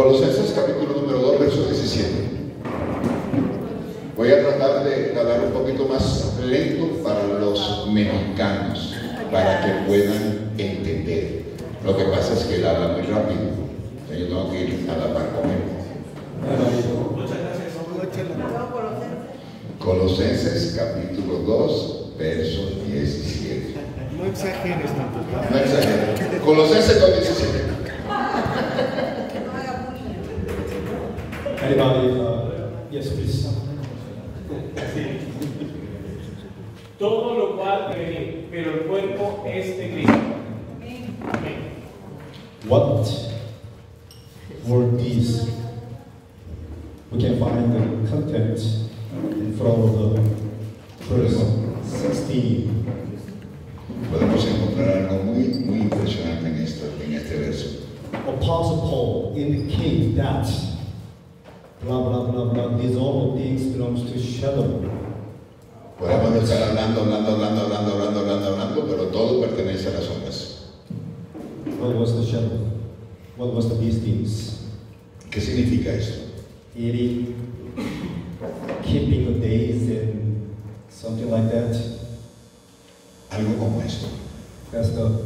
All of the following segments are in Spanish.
Colosenses capítulo número 2, verso 17. Voy a tratar de hablar un poquito más lento para los mexicanos, para que puedan entender. Lo que pasa es que él habla muy rápido. Yo tengo que ir a la par con él. Colosenses capítulo 2, verso 17. No exageres tampoco. No exageres. Colosenses 2, 17. Everybody, yes, please. Todo lo cual pero el cuerpo es de Cristo. Amén. What were these? We can find the content in front of the verse 16. Podemos encontrar algo muy impresionante en este verso. Apostle Paul indicates that blah blah blah blah. These all things belongs to shadow. Podemos estar hablando, pero todo pertenece a las sombras. What was the shadow? What was these things? ¿Qué significa esto? Eating, keeping the days, and something like that. Algo como esto. That's the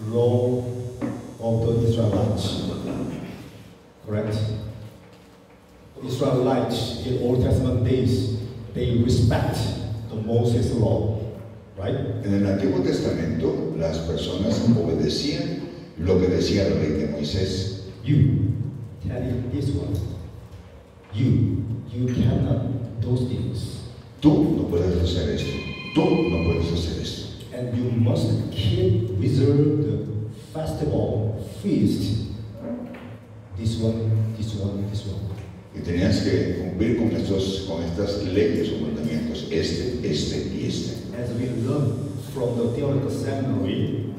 role of the Israelites. Correct? Israelites in Old Testament days, they respect the Moses law, right? En el Antiguo Testamento, las personas obedecían lo que decía la ley de Moisés. You tell him this one. You cannot do those things. Tú no puedes hacer esto. Tú no puedes hacer esto. And you must reserve the festival, feast. This one. Y tenías que cumplir con estas leyes o mandamientos, este y este. As we learn from the theological seminary,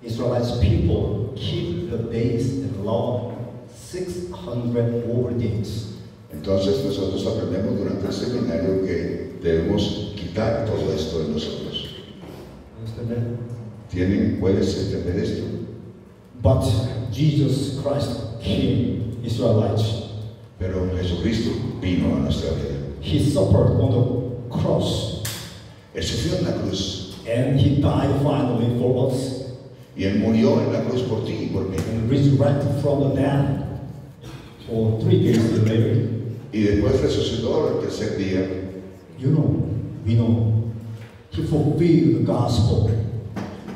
Israelites people keep the days and law 600 over days. Entonces nosotros aprendemos durante el seminario que debemos quitar todo esto de nosotros. ¿Puedes entender esto? But Jesus Christ came Israelites. Pero Jesucristo vino a nuestra vida. He suffered on the cross. Él sufrió en la cruz. And he died finally for us. Y él murió en la cruz por ti y por mí. And resurrected from the dead for 3 days later. Y después resucitó al tercer día. We know. He fulfilled the gospel.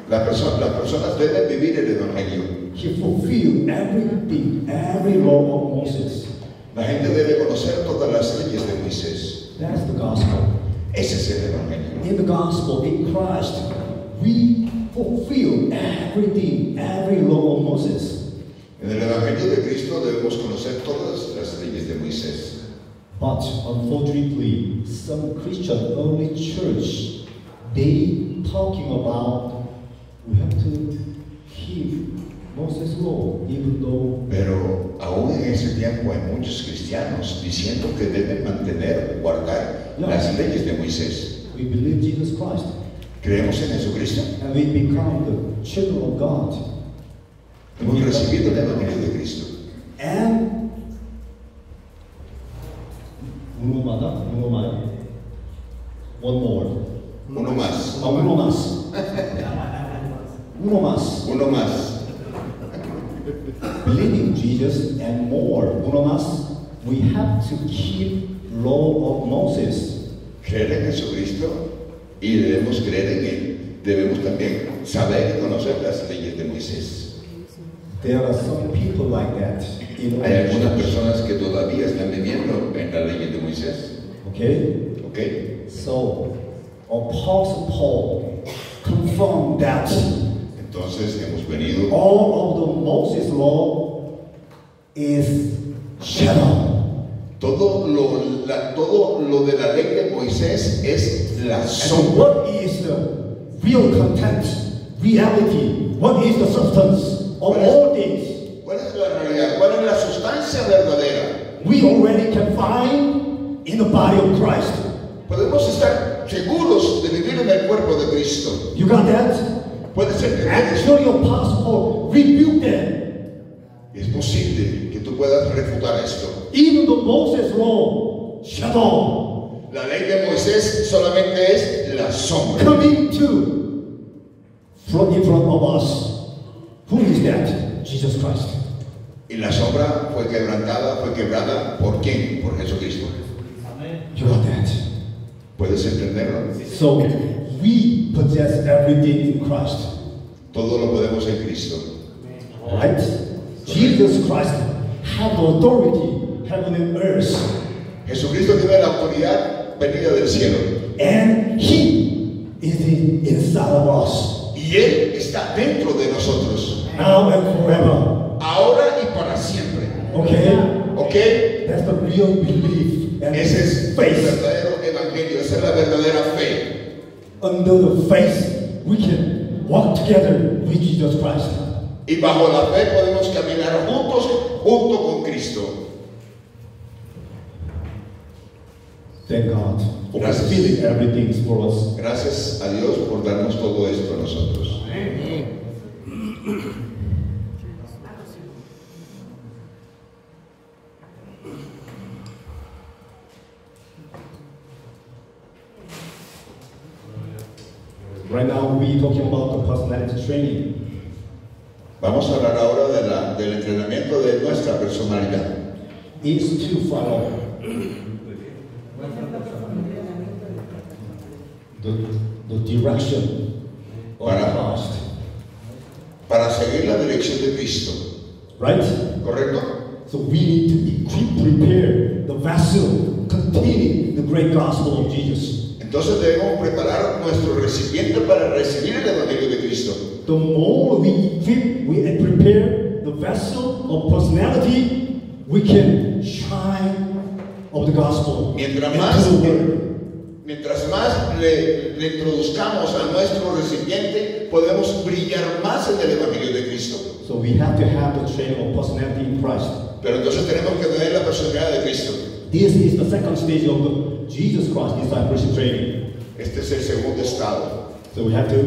Las personas deben vivir el evangelio. He fulfilled everything, every law of Moses. La gente debe conocer todas las leyes de Moisés. That's the gospel. Ese es el evangelio. In the gospel, in Christ, we fulfill everything, every law of Moses. En el evangelio de Cristo debemos conocer todas las leyes de Moisés. But unfortunately, some Christian early church, they talking about we have to keep Moses' law, even though. Pero aún en ese tiempo hay muchos cristianos diciendo que deben mantener, guardar las leyes de Moisés. We believe Jesus Christ. Creemos en Jesucristo. And we become the children of God. Hemos recibido el evangelio de Cristo. And one more. Uno más. Uno más. Believing Jesus and more. Uno más. We have to keep law of Moses. Creer en Jesucristo y debemos creer en Él. Debemos también saber y conocer las leyes de Moisés. There are some people like that. Hay algunas personas que todavía están viviendo en la ley de Moisés. Okay. So, Apostle Paul confirmed that. Entonces hemos venido. All of the Moses law is shadow. Todo lo de la ley de Moisés es la sombra. And what is the real content, reality? What is the substance of all things? ¿Cuál es la realidad? ¿Cuál es la sustancia verdadera? We already can find in the body of Christ. Podemos estar seguros de vivir en el cuerpo de Cristo. You got that? Puede ser que Actually, Apostle Paul rebuked them. es posible que tú puedas refutar esto. Even the Moses law, shadow, La ley de Moisés solamente es la sombra. coming to in front of us. Who is that? Jesus Christ. Y la sombra fue quebrada ¿por quién? Por Jesucristo. You got that? ¿Puedes entenderlo? So we possess everything in Christ. Todo lo podemos en Cristo. Right? Jesus Christ have the authority, heaven and earth. Jesucristo tiene la autoridad venida del cielo. And He is inside of us. Y Él está dentro de nosotros. Now and forever. Ahora y para siempre. Okay? ¿Ok? That's the real belief. And Ese es el faith. verdadero evangelio. Esa es la verdadera fe. Under the faith, we can walk together with Jesus Christ. Y bajo la fe podemos caminar junto con Cristo. Thank God for Gracias. fulfilling everything for us. Gracias a Dios por darnos todo esto a nosotros. Right now, we're talking about the personality training. Vamos a hablar ahora del entrenamiento de nuestra personalidad. It's to follow the direction of Christ. Para seguir la dirección de Cristo. Right? ¿Correcto? So we need to prepare the vessel containing the great gospel of Jesus. Entonces debemos preparar nuestro recipiente para recibir el evangelio de Cristo. The more we equip, we prepare the vessel of personality, we can shine of the gospel Mientras más le introduzcamos a nuestro recipiente, podemos brillar más en el evangelio de Cristo. So we have to have the training of personality in Christ. Pero entonces tenemos que tener la personalidad de Cristo. This is the second stage of the Jesus Christ discipleship training. Este es el segundo estado. So we have to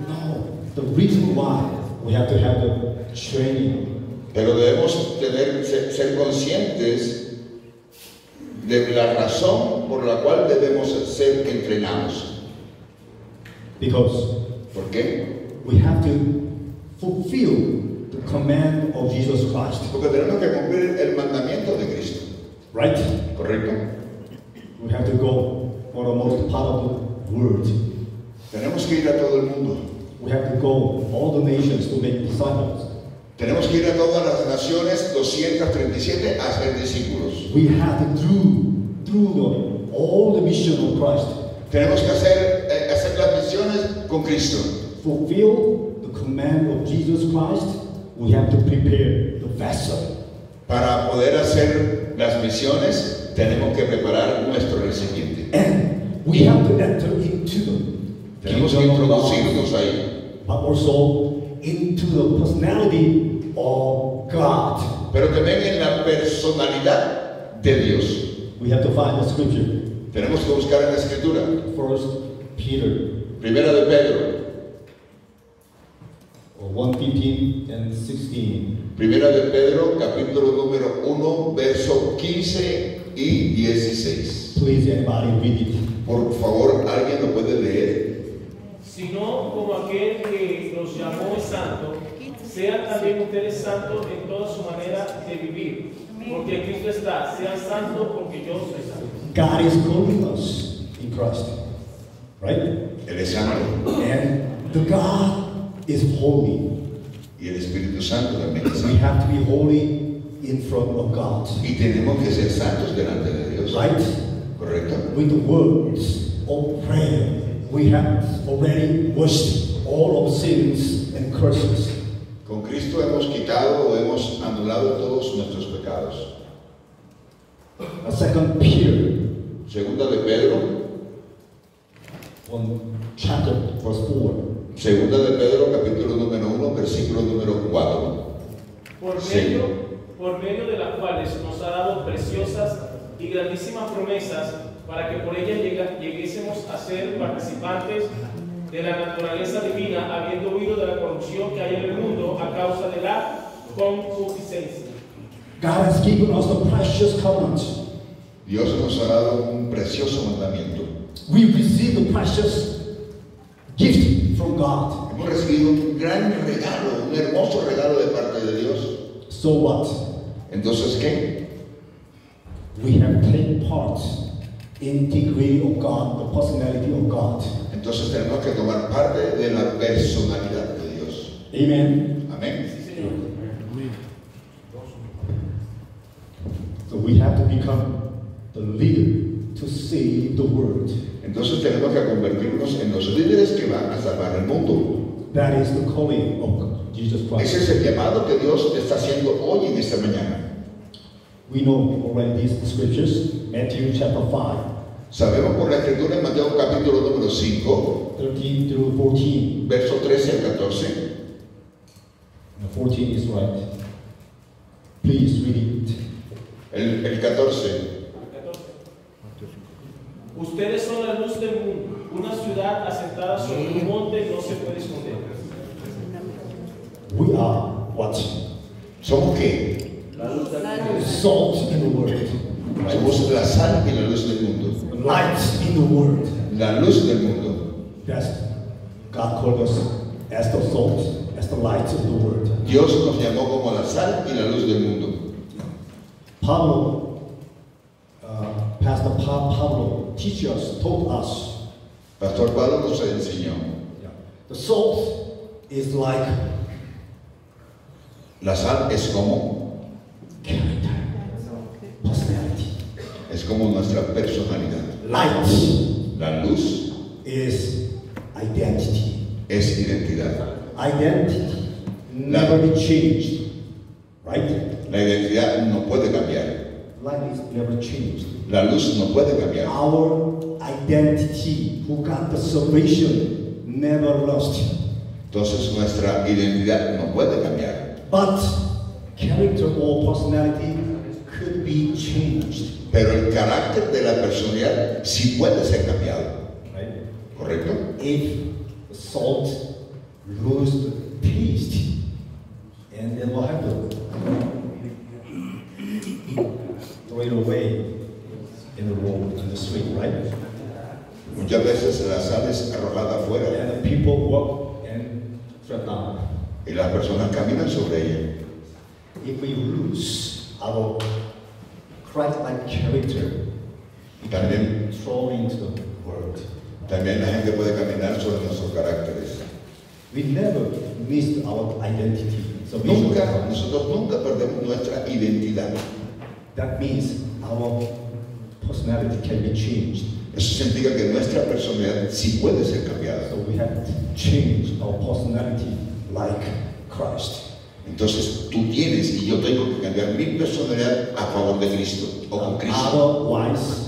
know the reason why we have to have the training. Pero debemos ser conscientes de la razón por la cual debemos ser entrenados. Because ¿Por qué? we have to fulfill the command of Jesus Christ. Porque tenemos que cumplir el mandamiento de Cristo. Right? ¿Correcto? We have to go for the most part of the world. Tenemos que ir a todo el mundo. We have to go all the nations to make disciples. Tenemos que ir a todas las naciones, 237, a ser discípulos. We have to do all the mission of Christ. Tenemos que hacer las misiones con Cristo. Fulfill the command of Jesus Christ. We have to prepare the vessel. Para poder hacer las misiones, tenemos que preparar nuestro recipiente. And we have to enter into the Tenemos que kingdom of God, introducirnos ahí. but also into the personality of God. Pero también en la personalidad de Dios. We have to find the scripture. Tenemos que buscar en la Escritura. First Peter Primera de Pedro. 1:15 and 16. Primera de Pedro, capítulo número 1, verso 15 y 16. Please, anybody read it. Por favor, ¿alguien lo puede leer? Sino como aquel que los llamó es santo, sean también ustedes santos en toda su manera de vivir. Porque Cristo está, sean santos porque yo soy santo. God is calling us in Christ, right? Él es santo And the God is holy. y el Espíritu Santo también es We santo. have to be holy in front of God, Y tenemos que ser santos delante de Dios. right? ¿Correcto? With the words of prayer, we have already washed all of sins and curses. Con Cristo hemos quitado o hemos anulado todos nuestros pecados. A second Peter, Segunda de Pedro, 1 chapter, verse 4. Segunda de Pedro, capítulo número 1, versículo número 4. Por medio de las cuales nos ha dado preciosas y grandísimas promesas, para que por ellas lleguésemos a ser participantes de la naturaleza divina, habiendo huido de la corrupción que hay en el mundo a causa de la concupiscencia. God has given us a precious covenant. Dios nos ha dado un precioso mandamiento. We receive the precious gift from God. Hemos recibido un gran regalo, un hermoso regalo de parte de Dios. So what? Entonces, ¿qué? We have taken part in the degree of God, the personality of God. Entonces tenemos que tomar parte de la personalidad de Dios. Amen. Amén. So we have to become the leader to save the world. Entonces tenemos que convertirnos en los líderes que van a salvar el mundo. That is the calling of Jesus Ese Christ. es el llamado que Dios está haciendo hoy en esta mañana. We know already these scriptures, Matthew chapter 5, Sabemos por la escritura en Mateo capítulo número 5, 13 through 14. verso 13 al 14. And 14 is right. Please read it. El 14. Ustedes son la luz del mundo. Una ciudad asentada sobre un monte no se puede esconder. We are what? ¿Somos qué? Salt in the world. Somos la sal y la luz del mundo. Light in the world. La luz del mundo. That's God called us as the salt, as the light of the world. Dios nos llamó como la sal y la luz del mundo. Pastor Pablo taught us. Pastor Pablo nos enseñó. The salt is like La sal es como, character, personality. es como nuestra personalidad. Light La luz is identity. es identidad. Identity never be changed, right? La identidad no puede cambiar. Light is never changed. La luz no puede cambiar. Our identity, who got the salvation, never lost. Entonces nuestra identidad no puede cambiar. But character or personality could be changed. Pero el carácter de la personalidad sí puede ser cambiado. Right? ¿Correcto? If the salt lose the taste, and then what happens? Throw it away in the road, in the street, right? Muchas veces la sal es arrojada afuera And the people walk and trip down. y las personas caminan sobre ella. If we lose our Christ-like character, we También, can throw into the world. también la gente puede caminar sobre nuestros caracteres. We never missed our identity. So Nosotros nunca perdemos nuestra identidad. that means our personality can be changed. Eso significa que nuestra personalidad sí puede ser cambiada. So we have to change our personality like Christ. Entonces tú tienes y yo tengo que cambiar mi personalidad a favor de Cristo o con Cristo. Otherwise,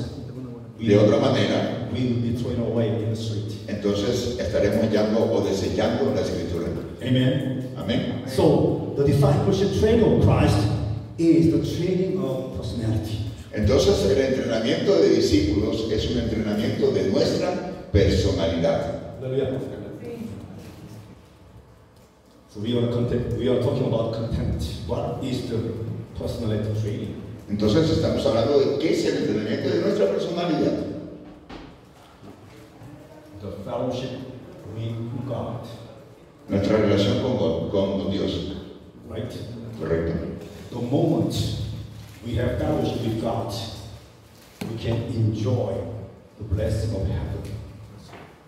De otra manera, we will be thrown away in the street. entonces estaremos hallando o desechando la escritura. Amen. Amén. So the discipleship training of Christ is the training of personality. Entonces el entrenamiento de discípulos es un entrenamiento de nuestra personalidad. Hallelujah. So we are talking about content. What is the personality training? Entonces estamos hablando de qué es el entrenamiento de nuestra personalidad. The fellowship with God. Nuestra relación con Dios. Right? Correcto. The moment we have fellowship with God, we can enjoy the blessing of heaven.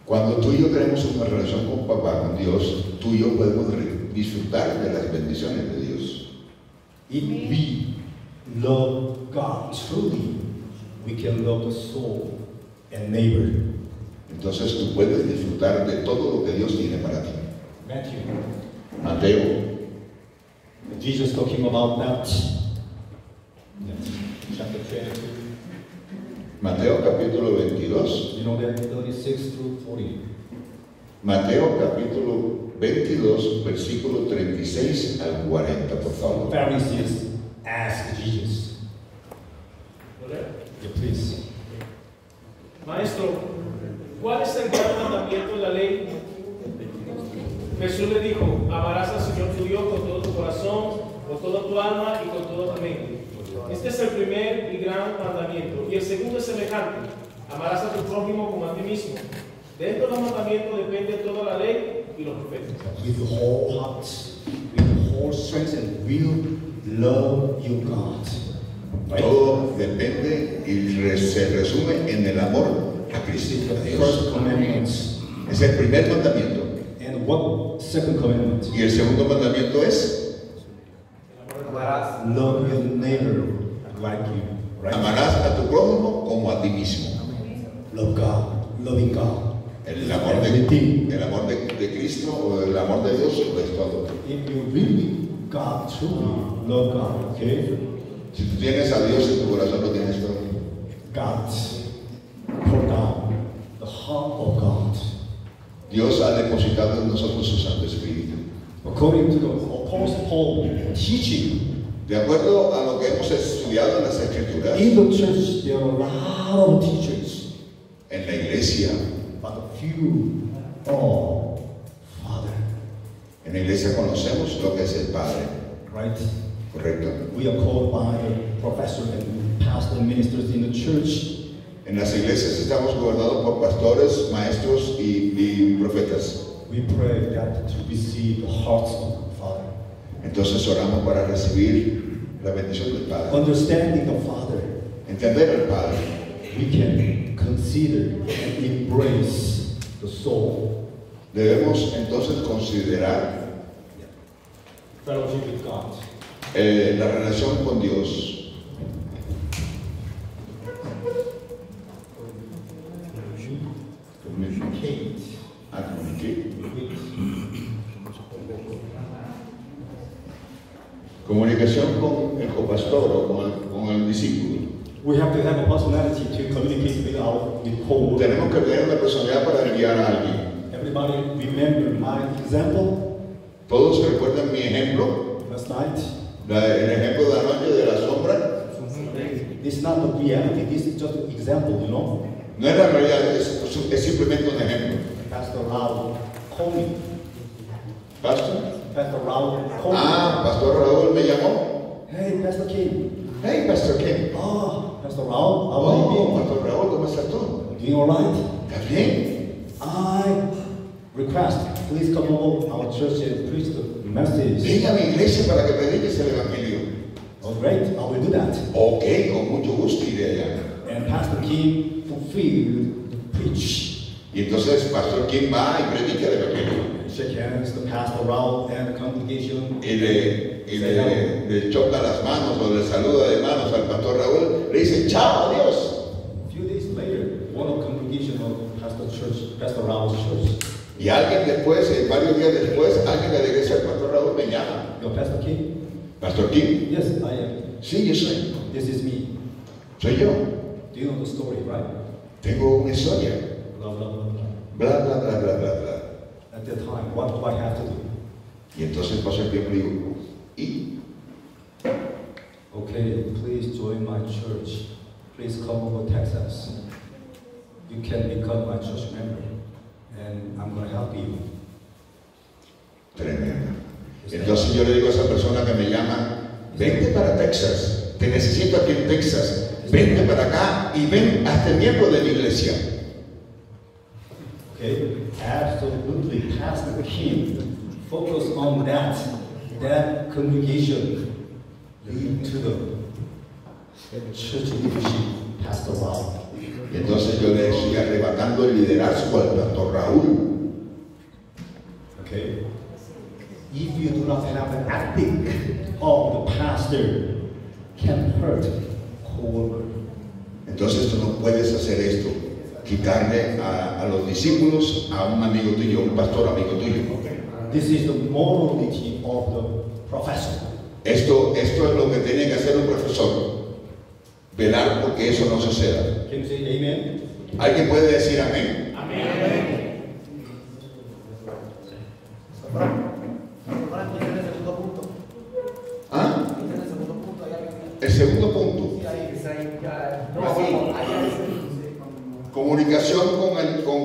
Cuando tú y yo tenemos una relación con papá, con Dios, tú y yo podemos disfrutar de las bendiciones de Dios. If we love God truly, we can love the soul and neighbor. Entonces tú puedes disfrutar de todo lo que Dios tiene para ti. Mateo, Jesus talking about that. Chapter 22. Mateo capítulo 22. You know that 36 through 40. Mateo capítulo 22, versículo 36 al 40, por favor. Pharisees asked Jesus. Yeah, please. Maestro, ¿cuál es el gran mandamiento de la ley? Jesús le dijo, amarás al Señor tu Dios con todo tu corazón, con toda tu alma y con toda tu mente. Este es el primer y gran mandamiento. Y el segundo es semejante: amarás a tu prójimo como a ti mismo. De estos dos mandamientos depende toda la ley y los profetas. With the whole heart, with the whole strength and will, love your God. Right? Todo depende y se resume en el amor a Cristo, a The Dios. first commandment. Es el primer mandamiento. And what second commandment? Y el segundo mandamiento es: Love your neighbor like you. Right? amarás a tu prójimo como a ti mismo. Love God, loving God. El amor de Cristo o el amor de Dios lo es todo. If you really God truly love God, okay? Si tú tienes a Dios en tu corazón, lo tienes todo. God, pour down the heart of God. Dios ha depositado en nosotros su Santo Espíritu. According to the Apostle Paul teaching, De acuerdo a lo que hemos estudiado en las Escrituras, in the church there are a lot of teachers, en la iglesia, but few are Father. en la iglesia conocemos lo que es el Padre, Right? ¿correcto? We are called by the professor and pastor ministers in the church. En las iglesias estamos gobernados por pastores, maestros y profetas. We pray that to receive the hearts of the Father. Entonces oramos para recibir la bendición del Padre. Understanding the Father, Entender al Padre. we can consider and embrace the soul. Debemos entonces considerar Fellowship with God. la relación con Dios. Communicate A comunicar. Comunicación con el copastor o con el discípulo. We have to have a personality to communicate with whole. Tenemos que tener una personalidad para enviar a alguien. Everybody remember my example Todos recuerdan mi ejemplo, last night? el ejemplo de anoche de la sombra. This is not the reality, this is just an example, you know. No es la realidad, es simplemente un ejemplo. Pastor Raul called me. Pastor. Pastor Raul called Pastor Raúl me llamó. me. Hey, Pastor King. Hey, Pastor Ken. Oh, Pastor Raul, how are you Oh, doing? Pastor Raúl, ¿cómo estás tú? Doing all right? ¿Estás bien? I request, please come over our church and preach the message. Ven a mi iglesia para que prediques el evangelio. Oh, great, I will do that. Ok, con mucho gusto iré allá. And Pastor King fulfilled the preach. Y entonces Pastor Kim va y predica el evangelio. Shake hands, the Pastor Raul and the congregation. Y le choca las manos o le saluda de manos al Pastor Raúl. Le dice, chao, adiós. A few days later, one of the congregation of Pastor Raul's church, Y alguien después, varios días después, alguien de la iglesia del Pastor Raúl me llama. yo, Pastor King? Pastor Kim. Yes, I am. Sí, yo soy. This is me. Soy yo. Do you know the story, right? Tengo una historia. Blah, blah, blah, blah. Bla, bla, bla, bla, bla, bla. At that time, what do I have to do? Y entonces Pastor Kim me dijo, ¿y? Okay, please join my church. Please come over Texas. You can become my church member. And I'm going to help you. Tremendo. Entonces yo le digo a esa persona que me llama, vente para Texas, te necesito aquí en Texas, vente para acá y ven, hazte miembro de mi iglesia. Okay, absolutely, Pastor Kim, focus on that congregation lead to the church leadership, Pastor Raul. Y entonces yo le estoy arrebatando el liderazgo al Pastor Raúl. Okay, if you do not have an ethic of the pastor, can hurt co-worker. Entonces tú no puedes hacer esto, quitarle a los discípulos a un amigo tuyo, un pastor amigo tuyo. This is the morality of the professor. Esto es lo que tiene que hacer un profesor, velar porque eso no suceda. Can you say amen? ¿Alguien puede decir amén? Amén. ¿Ah? El segundo punto. Comunicación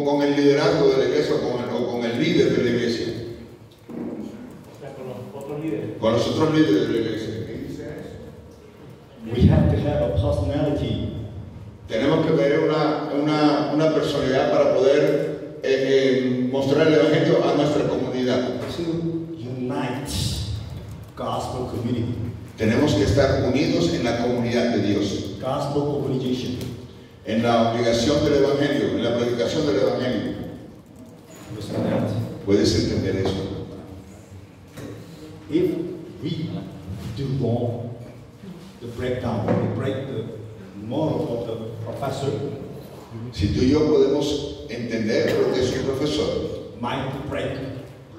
con el liderazgo de la iglesia o con el líder de la iglesia. Con los otros líderes. Con los otros líderes de la iglesia. ¿Qué dice eso? We have to have a personality Tenemos que tener una personalidad para poder mostrar el Evangelio a nuestra comunidad. to unite gospel community, Tenemos que estar unidos en la comunidad de Dios, gospel organization. en la obligación del Evangelio, en la predicación del Evangelio. Understand that? ¿Puedes entender eso? If we do wrong, the breakdown, we break the moral of the professor, Si tú y yo podemos entender lo que es un profesor, might break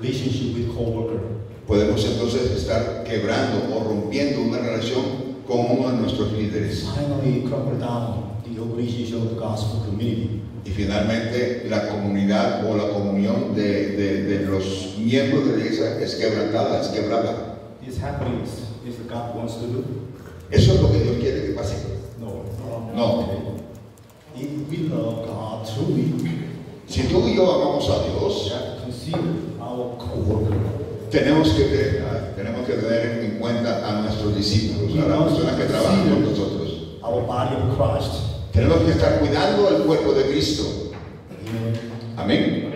relationship with co-worker. podemos entonces estar quebrando o rompiendo una relación con uno de nuestros líderes. Finally, crumble down the organization of the gospel community. Y finalmente la comunidad o la comunión de los miembros de la iglesia es quebrantada, es quebrada. This happening is what God wants to do. ¿Eso es lo que Dios quiere que pase? No. No. Okay. If we love God truly, Si tú y yo amamos a we Dios, have to consider our co-worker. tenemos que tener en cuenta a nuestros discípulos, a las personas que trabajan con nosotros. Our body of Christ. Tenemos que estar cuidando el cuerpo de Cristo. Amen. Amén.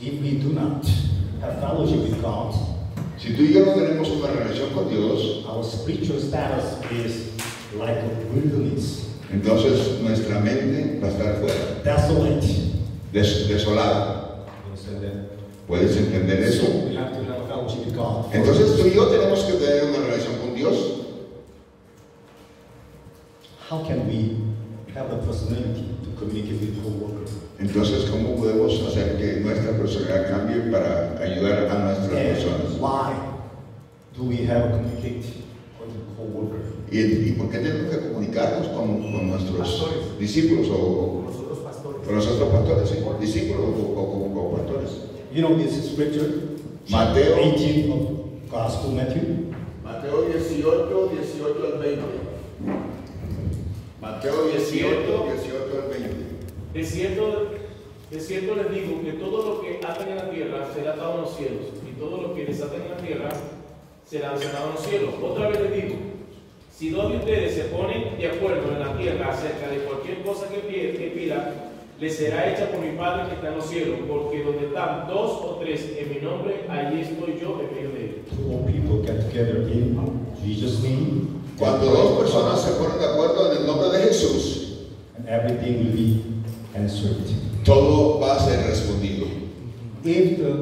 If we do not have fellowship with God, Si tú y yo no tenemos una relación con Dios, our spiritual status is like a wilderness, entonces nuestra mente va a estar fuera, desolate. desolada. Understand that? ¿Puedes entender So eso? we have to have fellowship with God. Entonces tú y yo tenemos que tener una relación con Dios. How can we have the personality to communicate with co-workers? Entonces, ¿cómo podemos hacer que nuestra personalidad cambie para ayudar a nuestras And personas? why do we have a communicate with co-worker? ¿Y por qué tenemos que comunicarnos con nuestros discípulos o con los otros pastores? ¿Sí? ¿Discípulos o pastores? You know this scripture, Mateo. 18 of Gospel Matthew. Mateo 18, 18 al 20. Mateo 18, 18 al 20. De cierto les digo que todo lo que aten en la tierra será atado en los cielos, y todo lo que desaten en la tierra será desatado en los cielos. Otra vez les digo, si dos de ustedes se ponen de acuerdo en la tierra acerca de cualquier cosa que pida, les será hecha por mi Padre que está en los cielos, porque donde están dos o tres en mi nombre, allí estoy yo en medio de ellos. Two more people get together in Jesus' name. Cuando dos personas se ponen de acuerdo en el nombre de Jesús, And everything will be answered. todo va a ser respondido. If the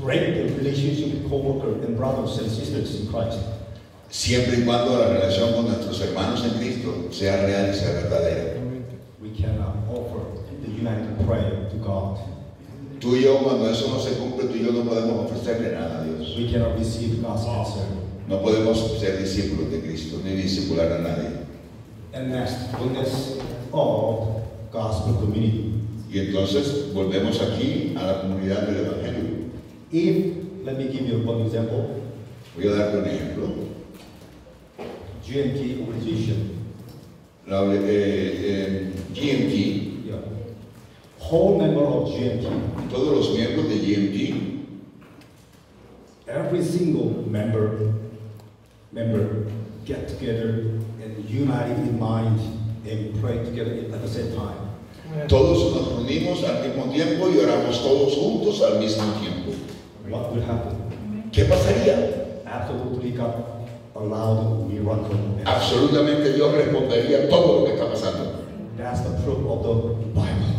break the relationship with co-worker and brothers and sisters in Christ, Siempre y cuando la relación con nuestros hermanos en Cristo sea real y sea verdadera. we cannot offer the united prayer to God. Tú y yo, cuando eso no se cumple, tú y yo no podemos ofrecerle nada a Dios. We cannot receive God's answer. No podemos ser discípulos de Cristo, ni discipular a nadie. And next, goodness of gospel community. Y entonces volvemos aquí a la comunidad del Evangelio. If, let me give you one example, Voy a darte un ejemplo. GMT organization, La GMT, yeah. Whole member of GMT, todos los miembros de GMT, every single member get together and united in mind and pray together at the same time. todos nos reunimos al mismo tiempo y oramos todos juntos al mismo tiempo. What will happen? ¿Qué pasaría? Absolutely God allowed miracle. Absolutamente Dios respondería a todo lo que está pasando. That's the proof of the Bible.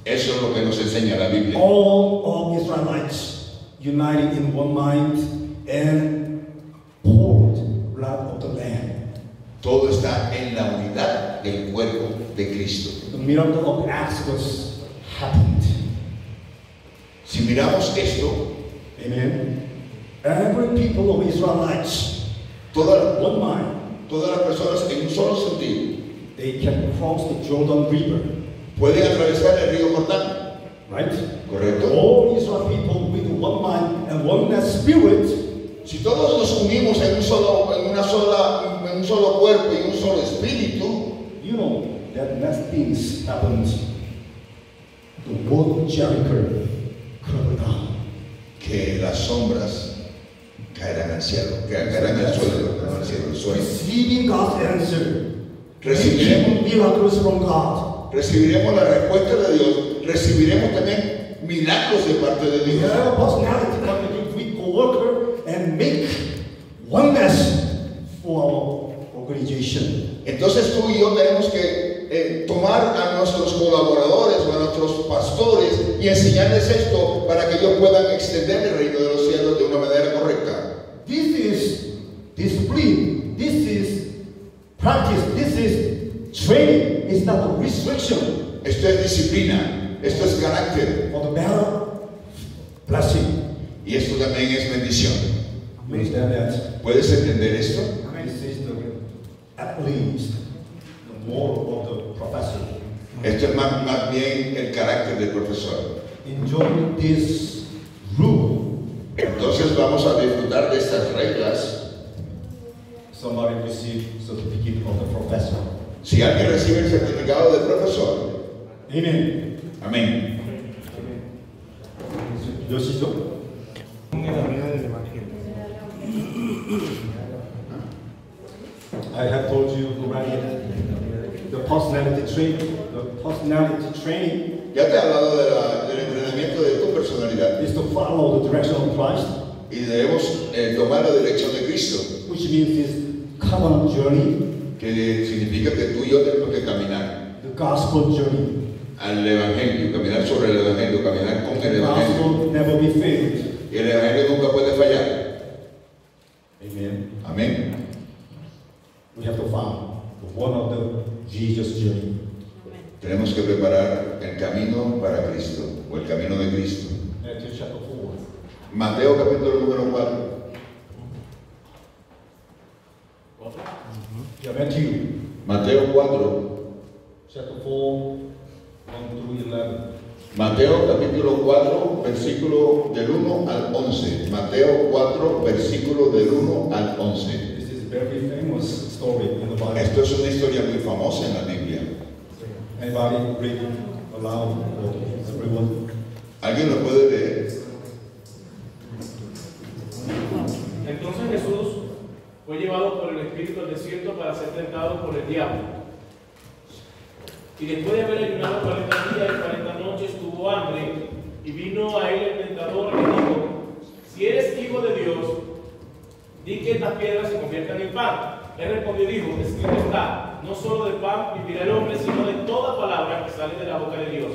Eso es lo que nos enseña la Biblia. All of Israelites united in one mind and poured blood of the Lamb. Todo está en la unidad del cuerpo de Cristo. The miracle of Exodus happened. Si miramos esto, Amen. Every people of Israelites, todas one mind, las personas en un solo sentido they can cross the Jordan River, pueden atravesar el río Jordán, right? ¿correcto? All Israel people with one mind and one spirit, Si todos nos unimos en un solo cuerpo y un solo espíritu, you know that next things happened. The wall of Jericho crumbled down. que las sombras caerán al cielo, caerán al suelo, no al cielo, al suelo. Receiving God's answer. Recibiremos, Miracles from God. recibiremos la respuesta de Dios, recibiremos también milagros de parte de We Dios. have a personality connected with co-worker and make oneness for our organization. Entonces tú y yo tenemos que tomar a nuestros colaboradores o a nuestros pastores y enseñarles esto para que ellos puedan extender el reino de los cielos de una manera correcta. This is discipline. This is practice. This is training. It's not a restriction. Esto es disciplina, esto es carácter For the better blessing. y esto también es bendición. Understand that? ¿Puedes entender esto? This is at least the moral of the professor. Esto es más bien el carácter del profesor. Enjoy this rule. Entonces vamos a disfrutar de estas reglas. Somebody receive certificate of the professor. Si alguien recibe el certificado de profesor, Amen. amén. 여시죠? La unidad del Evangelio. I have told you already the personality training Ya te he hablado del entrenamiento de tu personalidad is to follow the direction of Christ, y debemos tomar la dirección de Cristo, which means this covenant journey, que significa que tú y yo tenemos que caminar the gospel journey. al Evangelio, caminar sobre el Evangelio, caminar con el The Evangelio. gospel never be failed. Y el Evangelio nunca puede fallar. Amen. Amén. We have to follow one of the Jesus journey. Tenemos que preparar el camino para Cristo, o el camino de Cristo. Matthew chapter 4. Mateo capítulo número 4. Yeah, Matthew Mateo 4. chapter 4, 1 through 11. Mateo capítulo 4, versículo del 1 al 11. Mateo 4, versículo del 1 al 11. This is a very famous story in the Bible. Esto es una historia muy famosa en la Biblia. Anybody read aloud or everyone? ¿Alguien lo puede leer? Entonces Jesús fue llevado por el Espíritu al desierto para ser tentado por el diablo. Y después de haber ayunado 40 días y 40 noches, tuvo hambre, y vino a él el tentador y le dijo: si eres hijo de Dios, di que estas piedras se conviertan en pan. Él respondió y dijo: escrito está, no solo de pan vivirá el hombre, sino de toda palabra que sale de la boca de Dios.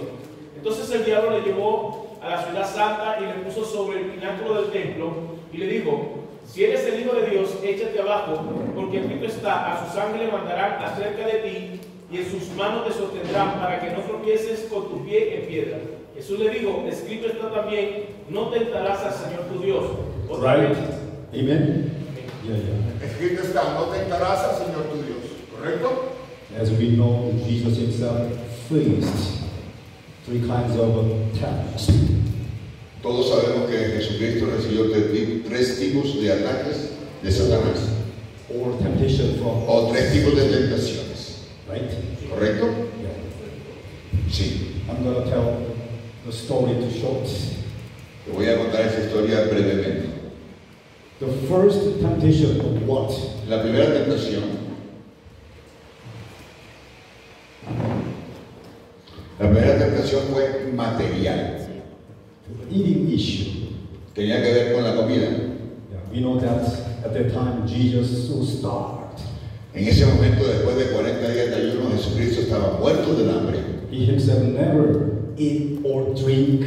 Entonces el diablo le llevó a la ciudad santa y le puso sobre el pináculo del templo y le dijo: si eres el Hijo de Dios, échate abajo, porque escrito está, a sus ángeles mandarán acerca de ti, y en sus manos te sostendrán para que no tropieces con tu pie en piedra. Jesús le dijo: escrito está también, no tentarás al Señor tu Dios. Otra Right? vez. Amen? Yeah. Escrito está, no tentarás al Señor tu Dios. ¿Correcto? As we know, Jesus himself faced 3 kinds of tests. Todos sabemos que Jesucristo recibió 3 tipos de ataques de Satanás, Or temptation from, o 3 tipos de tentaciones. right? ¿Correcto? Yeah. Sí. I'm going to tell the story to short. Te voy a contar esa historia brevemente. The first temptation of what? La primera tentación. La primera tentación fue material. The eating issue. Tenía que ver con la comida. Yeah, we know that at that time Jesus was starved. En ese momento, después de 40 días de ayuno, Jesucristo estaba muerto del hambre. He himself never ate or drink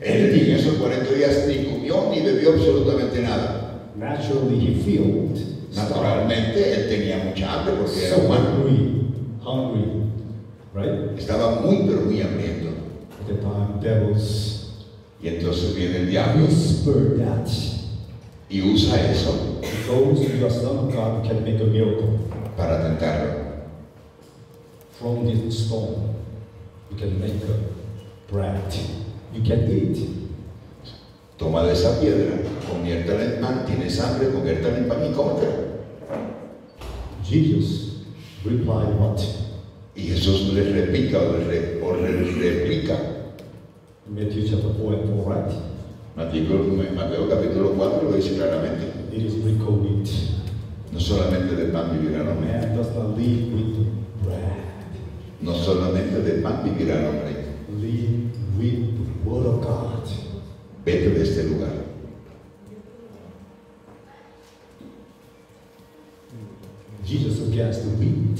Él en esos 40 días ni comió ni bebió absolutamente nada. Naturally, he felt starved. Naturalmente, él tenía mucha hambre porque era So humano. hungry, right? Estaba muy, pero muy hambriento. At the time, devils Y entonces viene el diablo whispered that y usa eso those who are son of God can make a miracle. para tentarlo. From this stone, you can make a bread. You can eat. Toma de esa piedra, conviértela en pan, tienes hambre, conviértela en pan y cómetela. Jesus replied, what? Y Jesús les replica les replica. Matthew chapter 4 and 4, right? Mateo capítulo 4 lo dice claramente. it is rico wheat. No solamente de pan vivirá el hombre. Man does not live with bread. No solamente de pan vivirá el hombre. Live with the word of God. Vete de este lugar. Jesus against the wheat,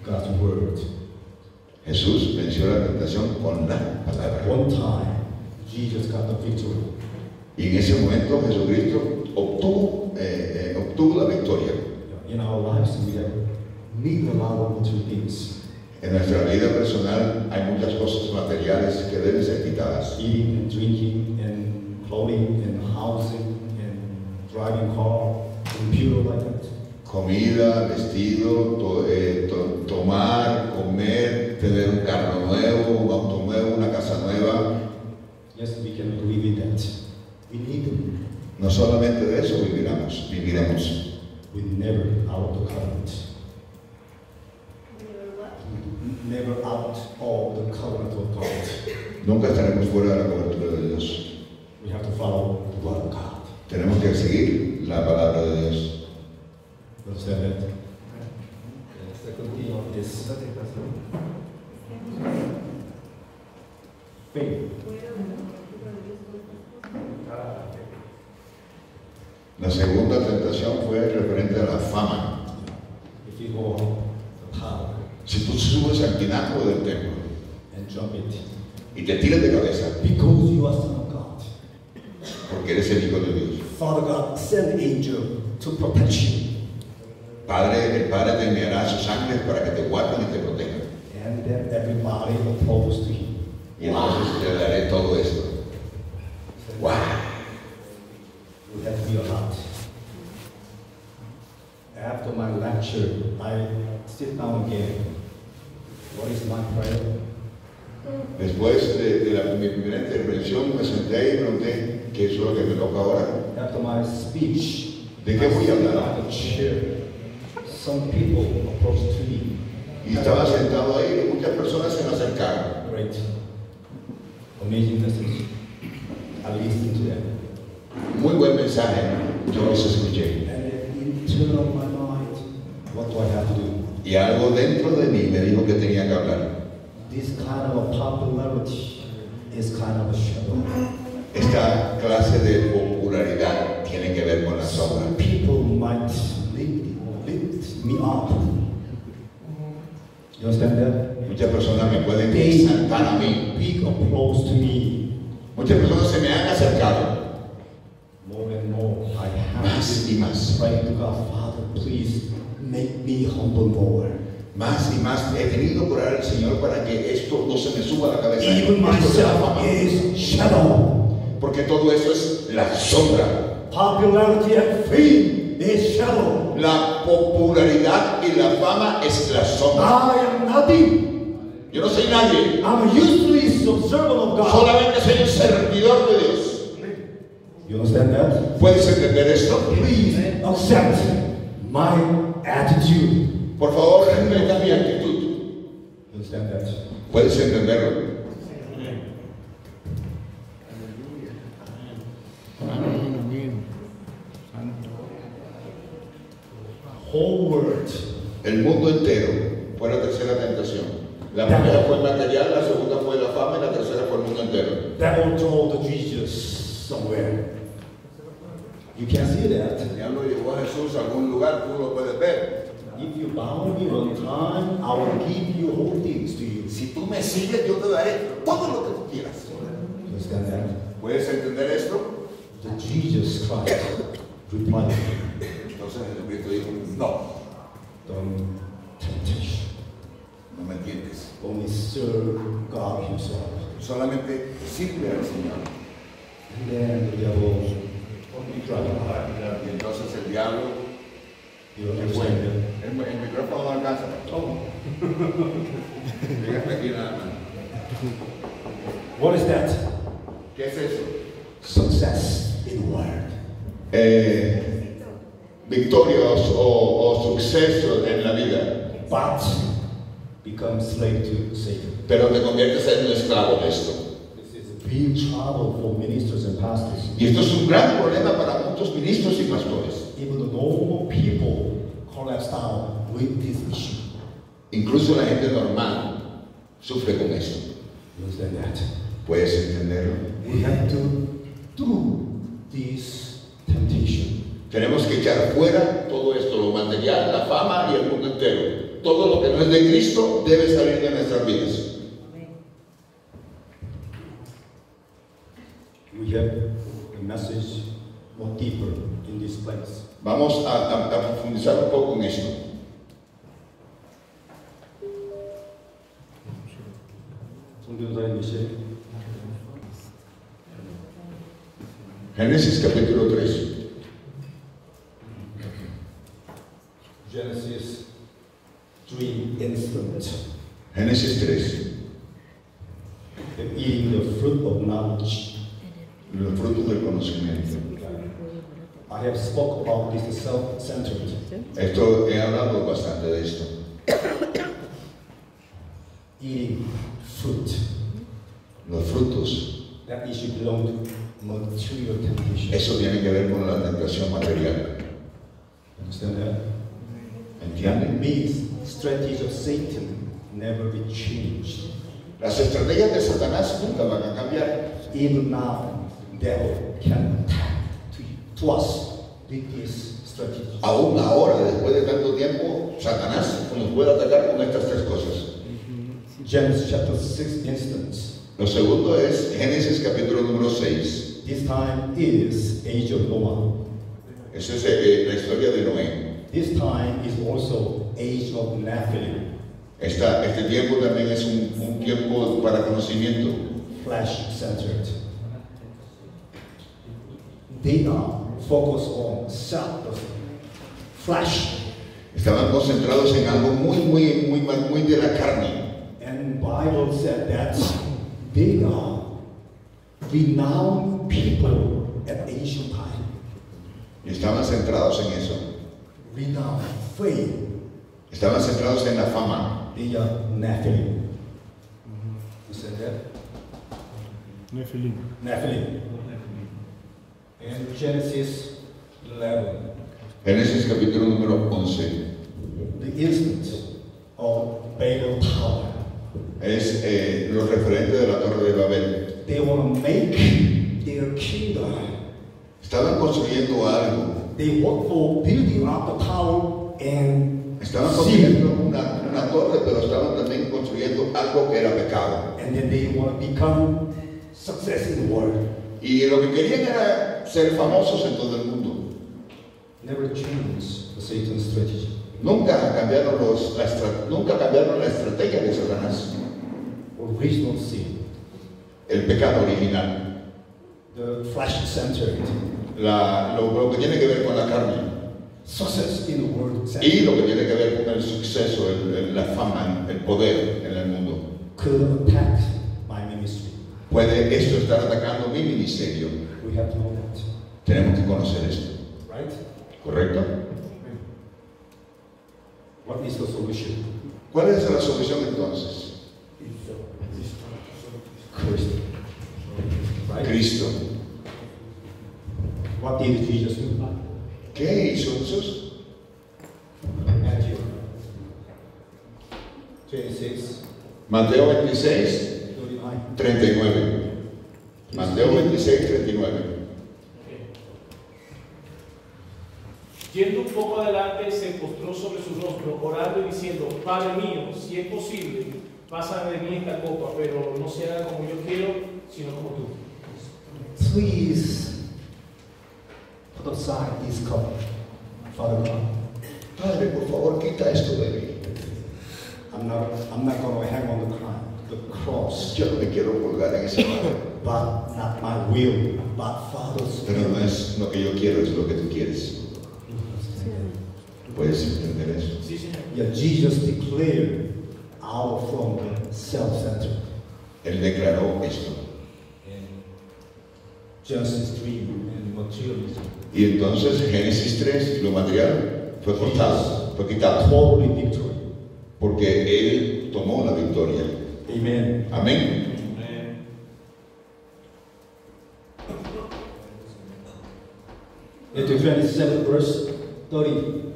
God's word. Jesús venció la tentación con la palabra. One time, Jesus got the victory. Y en ese momento Jesucristo obtuvo la victoria. In our lives, we have need a lot of material things. En nuestra vida personal hay muchas cosas materiales que deben ser quitadas. Eating and drinking and clothing and housing and driving car, computer like that. Comida, vestido, tomar, comer, tener un carro nuevo, un auto nuevo, una casa nueva. Yes, we can believe in that. We need them. No solamente de eso viviremos. We never out of the covenant. Never out of the covenant of God. Nunca estaremos fuera de la cobertura de Dios. We have to follow the word of God. Tenemos que seguir la palabra de Dios. Understand that? Second thing is faith. La segunda tentación fue referente a la fama. If you go the power Si tú subes al pináculo del templo and jump it, y te tiras de cabeza because you are son of God. porque eres el hijo de Dios. Father God, send angel to protect you. El Padre te enviará a sus ángeles para que te guarden y te protejan. And then everybody opposed to him. Y entonces te daré todo esto. ¡Wow! It has to be a lot. After my lecture, I sit down again. What is my prayer? Después de mi primera intervención me senté y pregunté qué es lo que me toca ahora. After my speech, ¿De qué voy a hablar? on the chair, some people approached to me. Y estaba sentado ahí y muchas personas se me acercaron. Great. Amazing message. I listened to them. Muy buen mensaje, yo los escuché. And then in turn of my mind, what do I have to do? Y algo dentro de mí me dijo que tenía que hablar. This kind of a popularity is kind of a shadow. Esta clase de popularidad tiene que ver con la sombra. Some people might lift me up. You understand that? Muchas personas me pueden They exaltar a mí. big applause to me. Muchas personas se me han acercado. More and more, I have Más y más. to pray to God, Father, please make me humble more. Más y más he tenido que orar al Señor para que esto no se me suba a la cabeza. Even Esto sea myself fama. is shadow. Porque todo eso es la sombra. Popularity and fame is shadow. La popularidad y la fama es la sombra. I am nothing. Yo no soy nadie. I'm a useless servant of God. Solamente soy un servidor de Dios. You understand that? ¿Puedes entender esto? Please accept my attitude. Por favor, respeta mi actitud. You understand that? ¿Puedes entenderlo? Whole world. El mundo entero fue la tercera tentación. La primera fue el material, la segunda fue la fama y la tercera fue el mundo entero. Devil told Jesus somewhere. You can see that. El diablo llevó a Jesús a algún lugar, tú lo puedes ver. If you bow me one time, I will give you whole things to you. Si tú me sigues, yo te daré todo lo que tú quieras. You understand that? ¿Puedes entender esto? The Jesus Christ replied, Entonces Jesucristo dijo, no, don't temptation. no me entiendes. Only serve God Himself. Solamente sirve al Señor. And then the devil only tried to hide. Y entonces el diablo, You don't ¿qué fue? understand El micrófono no alcanza. that? Oh. Dígame aquí nada más. What is that? ¿Qué es eso? Success in word. Victorios o sucesos en la vida. But become slave to Satan. Pero te conviertes en un esclavo de esto. This is a big trouble for ministers and pastors. Y esto es un gran problema para muchos cuantos ministros y pastores. Even the normal people collapse down with this issue. Incluso la gente normal sufre con eso. You understand that? ¿Puedes entenderlo? We have to do this temptation. Tenemos que echar fuera todo esto, lo material, la fama y el mundo entero. Todo lo que no es de Cristo debe salir de nuestras vidas. We have a message more deeper in this place. Vamos a profundizar un poco en esto. Génesis capítulo 3. Genesis 3 incident. Génesis 3. Eating the fruit of knowledge. Los frutos del conocimiento. I have spoke about this self-centered. Esto he hablado bastante de esto. Eating fruit. Los frutos. That issue belongs to material temptation. Eso tiene que ver con la tentación material. Understand that? ¿Entienden? That means strategy of Satan never be changed. Las estrategias de Satanás nunca van a cambiar. Even now, devil can attack to us with this strategy. Aún ahora, después de tanto tiempo, Satanás nos puede atacar con estas tres cosas. Genesis chapter 6 instance. Lo segundo es Génesis capítulo número 6. This time is age of Noah. Esa es la historia de Noé. This time is also age of Nephilim. Este tiempo también es un tiempo para conocimiento. Flesh-centered. They are focused on self, flesh. Estaban concentrados en algo muy de la carne. And Bible said that they are renowned people at ancient time. Y estaban centrados en eso. Renowned, fame. Estaban centrados en la fama. They are Nephilim. You said that? Nephilim. Nephilim. And Genesis 11. Génesis capítulo número 11. The instance of Babel Tower. Es lo referente de la Torre de Babel. They want to make their kingdom. Estaban construyendo algo. They work for building up the tower and Estaban sin. construyendo una torre, pero estaban también construyendo algo que era pecado. And then they want to become success in the world. Y lo que querían era ser famosos en todo el mundo. Never change the Satan's strategy. Nunca cambiaron la estrategia de Satanás. Original sin. El pecado original. The flesh-centered. Lo que tiene que ver con la carne. Success in the world. Y lo que tiene que ver con el suceso, la fama, el poder en el mundo. Could attack my ministry. Puede esto estar atacando mi ministerio. We have to know that. Tenemos que conocer esto. Right? ¿Correcto? What is the solution? ¿Cuál es la solución entonces? Christ. Right? Cristo. What did Jesus do? ¿Qué hizo Jesús? Matthew 26, Mateo 26, 39. 39. Mateo 26, 39. Yendo un poco adelante, se postró sobre su rostro, orando y diciendo: Padre mío, si es posible, pasa de mí esta copa, pero no se haga como yo quiero, sino como tú. Please put aside this cup, Father God. Padre, por favor, quita esto de mí. I'm not going to hang on the cross, Yo no me quiero colgar en ese madre. but not my will, but Father's Pero no will. es lo que yo quiero, es lo que tú quieres. ¿Puedes entender eso? Sí, Señor. Yeah, Jesus declared out from the self-centered. Él declaró esto. Genesis 3 and materialism. Y entonces Génesis 3, lo material, fue cortado, fue quitado. Totally victory. Porque Él tomó la victoria. Amen. Amén. Matthew 27, verse 30.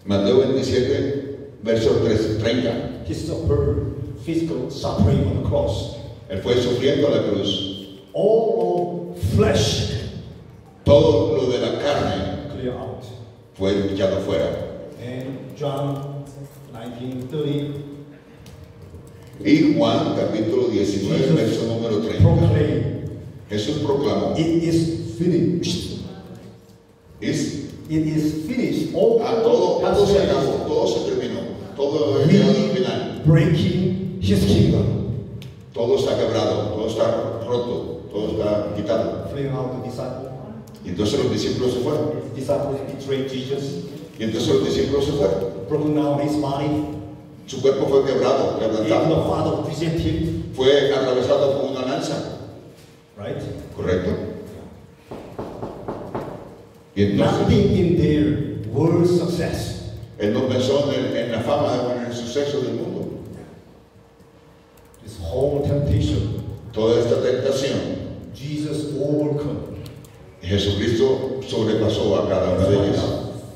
Mateo 27, verso 30. He suffered physical suffering on the cross. Él fue sufriendo a la cruz. All of flesh Todo lo de la carne clear out. fue echado fuera. And John 19:30. Y Juan capítulo 19, verso número 30. Proclaim, Jesús proclamó. it is finished. It is finished. All Todo se acabó, todo se terminó. Todo es llegado al final. breaking his kingdom. Todo está quebrado, todo está roto, todo está quitado. Fleeing out the disciple. Y entonces los discípulos se fueron. Disciples betrayed Jesus. Y entonces los discípulos se fueron. Broken down his body. Su cuerpo fue quebrado, Even the quebrantado. Father presented him. Fue atravesado con una lanza. Right? ¿Correcto? Y entonces Nothing in there was success. él no pensó en la fama, en el suceso del mundo. This whole temptation, Toda esta tentación, Jesus overcome. Jesucristo sobrepasó a cada una de ellas.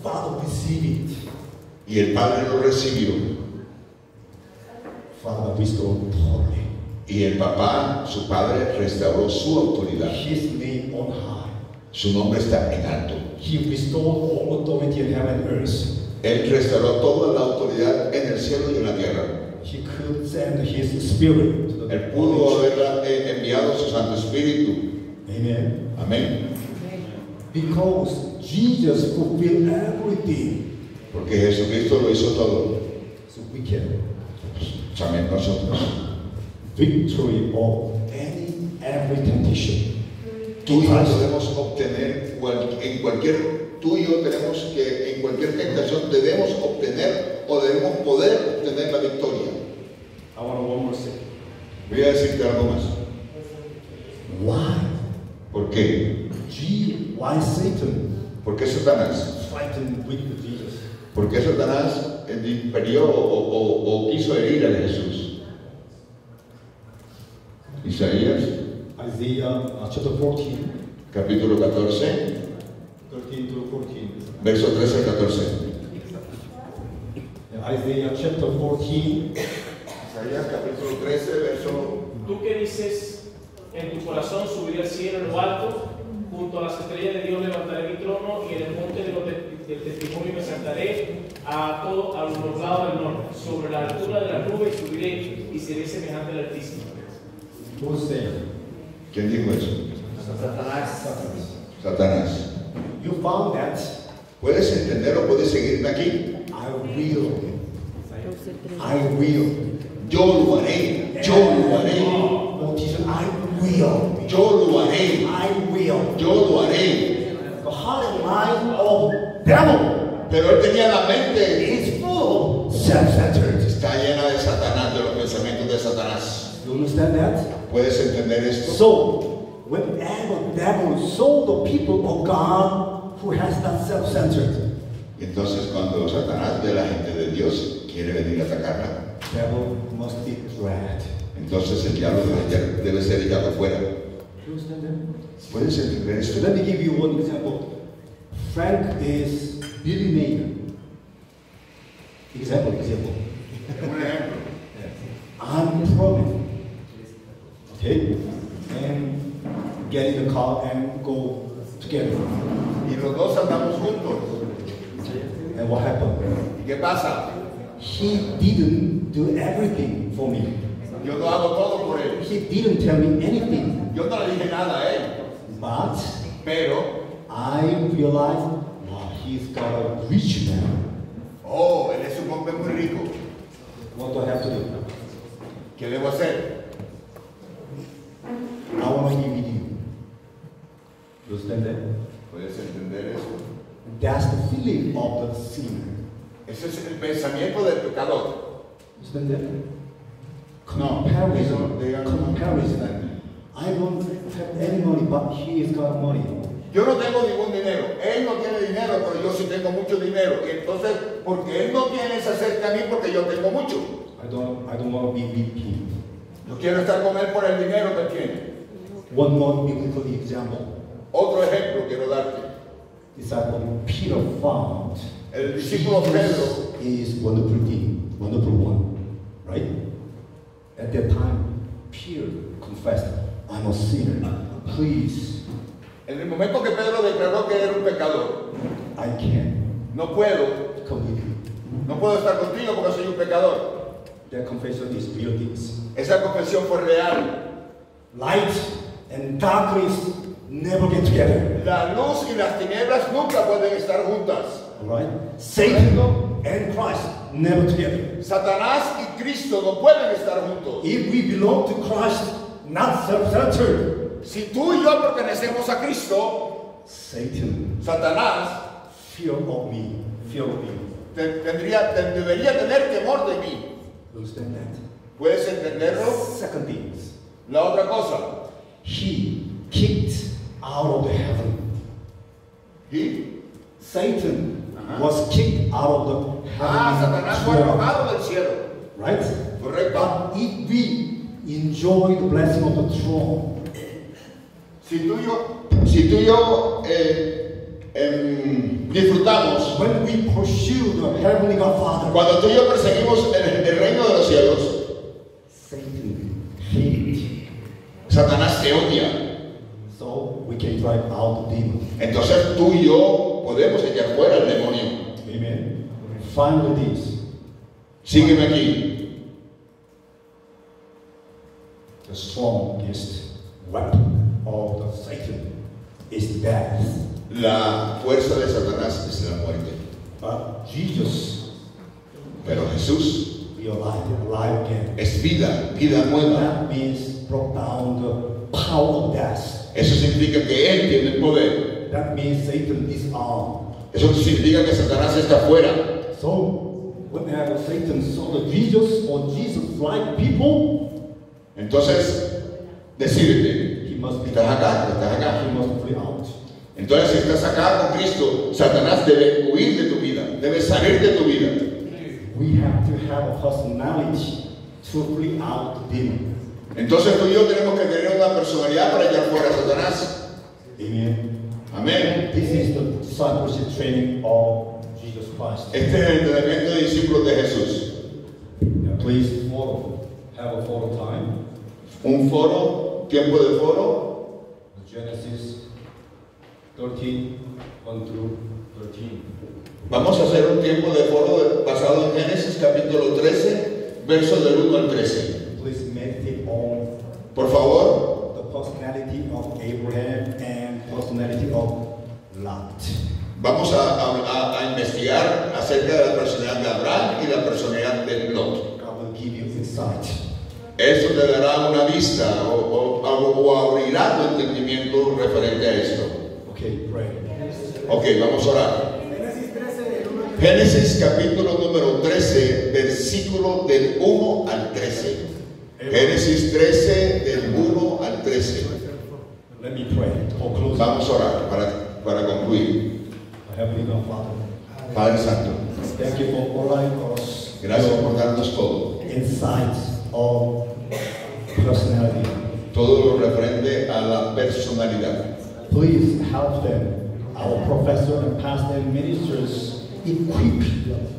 Father received it. Y el Padre lo recibió. Father restored totally. Y el papá, su padre, restauró su autoridad. His name on high. Su nombre está en alto. He restored all authority in heaven and earth. Él restauró toda la autoridad en el cielo y en la tierra. He could send his spirit to the Él pudo haber enviado su Santo Espíritu. Amen. Amén. Because Jesus fulfilled everything. Porque Jesucristo lo hizo todo. So we can También nosotros. victory of every temptation. Tú y yo podemos obtener, en cualquier, tú y yo tenemos que, en cualquier tentación debemos obtener o debemos poder obtener la victoria. I want one more thing. Voy a decirte algo más. Why? ¿Por qué? Why Satan ¿Por qué Satanás? frightened with Jesus? ¿Por qué Satanás imperió o quiso herir a Jesús? Isaías, Isaiah chapter 14, capítulo 14, 13 to 14. verso 13 al 14. Isaiah chapter 14, Isaías, capítulo 13, verso... Tú que dices, en tu corazón subiré al cielo en lo alto, junto a las estrellas de Dios levantaré mi trono y en el monte del testimonio me sentaré a los lados del norte. Sobre la altura de la nube subiré y seré semejante al Altísimo. who's saying? ¿Quién dijo eso? Satanás. Satanás. You found that ¿Puedes entender o puedes seguirme aquí? I will. Yo lo haré. Yo lo haré. Politician, I will. Yo lo haré. I will. Yo lo haré. The heart and mind of devil Pero él tenía la mente. is full of self-centered. Está llena de Satanás, de los pensamientos de Satanás. You understand that? ¿Puedes entender esto? So, whenever devil saw the people of God who has that self-centered, Entonces cuando Satanás ve a la gente de Dios, quiere venir a atacarla. devil must be dragged. Entonces el diablo debe ser echado fuera. You understand that? ¿Puedes entender esto? Let me give you one example. Frank is billionaire. Example. Un ejemplo. I'm prominent. Okay? And get in the car and go together. Y los dos andamos juntos. And what happened? ¿Y qué pasa? He didn't do everything for me. Yo no hago todo por él. He didn't tell me anything. Yo no le dije nada a él. But Pero, I realized, wow, he's got a rich man. oh, él es un hombre muy rico. What do I have to do? ¿Qué debo hacer? I want to be with you. You understand that? ¿Puedes entender eso? That's the feeling of the sinner. Ese es el pensamiento del pecador. You understand that? No, they are not Comparison. I don't have any money, but he has got money. Yo no tengo ningún dinero. Él no tiene dinero, pero yo sí tengo mucho dinero. Y entonces, porque él no tiene, se acerca a mí porque yo tengo mucho. I don't want to be with him. Yo quiero estar con él por el dinero que tiene. One more biblical example. Otro ejemplo quiero darte. disciple Peter found, El discípulo Pedro is wonderful thing, wonderful one, right? At that time, Peter confessed, I'm a sinner. Please, En el momento que Pedro declaró que era un pecador, I can't no puedo come with you. estar contigo porque soy un pecador. That confession is real things. Esa confesión fue real. Light and darkness never get together. La luz y las tinieblas nunca pueden estar juntas. Alright? Satan and Christ never together. Satanás y Cristo no pueden estar juntos. If we belong to Christ, not self-centered, Si tú y yo pertenecemos a Cristo, Satan, Satanás fear of me, fear of me. debería tener temor de mí. Understand that? ¿Puedes entenderlo? Second thing, La otra cosa. he kicked out of the heaven. ¿Y? Satan was kicked out of the Satanás fue heaven. arrojado del cielo. Right? Correcto. But if we enjoy the blessing of the throne, Si tú y yo disfrutamos, when we pursue the heavenly Godfather, cuando tú y yo perseguimos el reino de los cielos, Satan hates. Satanás te odia. So we can drive out the demon. Entonces tú y yo podemos echar fuera el demonio. Amen. Finally, this. Sígueme aquí. The strongest weapon of the Satan is death. La fuerza de Satanás es la muerte. But Jesus, Pero Jesús be alive again. es vida, vida nueva. That means brought down the power of death. Eso significa que Él tiene el poder. That means Satan disarmed. Eso significa que Satanás está fuera. So, whenever Satan saw the Jesus or Jesus-like people, Entonces, decídete. he must be Estás acá, estás acá. He must flee out. Entonces, si estás acá con Cristo, Satanás debe huir de tu vida, debe salir de tu vida. We have to have a personality to flee out the demon. Entonces tú y yo tenemos que tener una personalidad para echar fuera a Satanás. Amen. Amén. This is the discipleship training of Jesus Christ. Este es el entrenamiento de discípulos de Jesús. Please follow. Have a follow time. Un foro, tiempo de foro. Genesis 13, 1 through 13. Vamos a hacer un tiempo de foro basado en Génesis capítulo 13, versos del 1 al 13. Please meditate on Por favor, the personality of Abraham and personality of Lot. vamos a investigar acerca de la personalidad de Abraham y la personalidad de Lot. God will give you insight. Esto te dará una vista o abrirá tu entendimiento referente a esto. Okay, pray. Ok, vamos a orar. Génesis capítulo número 13, versículo del 1 al 13. Génesis 13, del 1 al 13. Let me pray for closing. Vamos a orar para concluir. Heavenly God, Father, Padre Santo, thank you for providing us gracias por darnos todo. insights of personality. Todo lo referente a la personalidad. Please help them, our professor and pastor and ministers, equip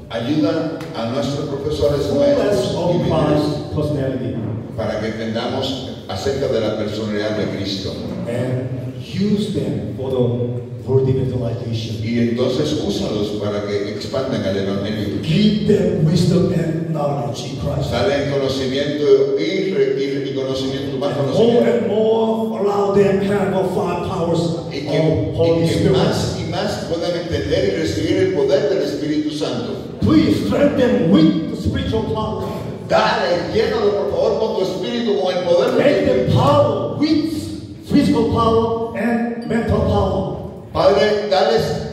Ayuda a nuestros profesores fullness maestros y of líderes Christ's personality para que entendamos acerca de la personalidad de Cristo. and use them for the word evangelization. Y entonces úsalos para que expandan el Evangelio. Give them wisdom and knowledge in Christ. Dale conocimiento y conocimiento, más More conocimiento. and more allow them have the five powers of Y que Holy Spirit. más y más puedan entender y recibir el poder del Espíritu Santo. Please strengthen them with the spiritual power. Dale, llénalo por favor con tu espíritu, con el poder Make de them power with physical power and mental power. Padre, dales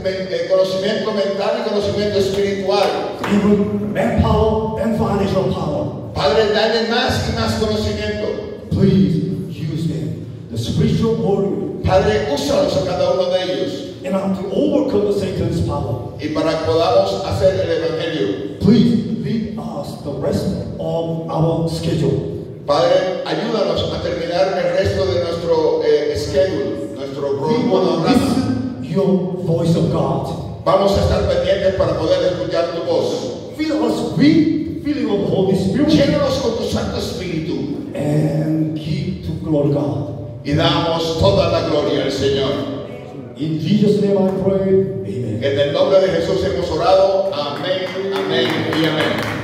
conocimiento mental y conocimiento espiritual. Even manpower and financial power. Padre, dale más y más conocimiento. Please use them. The spiritual warrior. Padre, úsalos a cada uno de ellos. And to overcome the Satan's power. Y para que podamos hacer el Evangelio. Please lead us the rest of our schedule. Padre, ayúdanos a terminar el resto de nuestro schedule, nuestro We want to cronograma. listen your voice of God. Vamos a estar pendientes para poder escuchar tu voz. Fill us with the filling of the Holy Spirit Llénanos con tu Santo Espíritu and give to glory God. y damos toda la gloria al Señor. In Jesus' name I pray. Amen. En el nombre de Jesús hemos orado. Amén, amén y amén.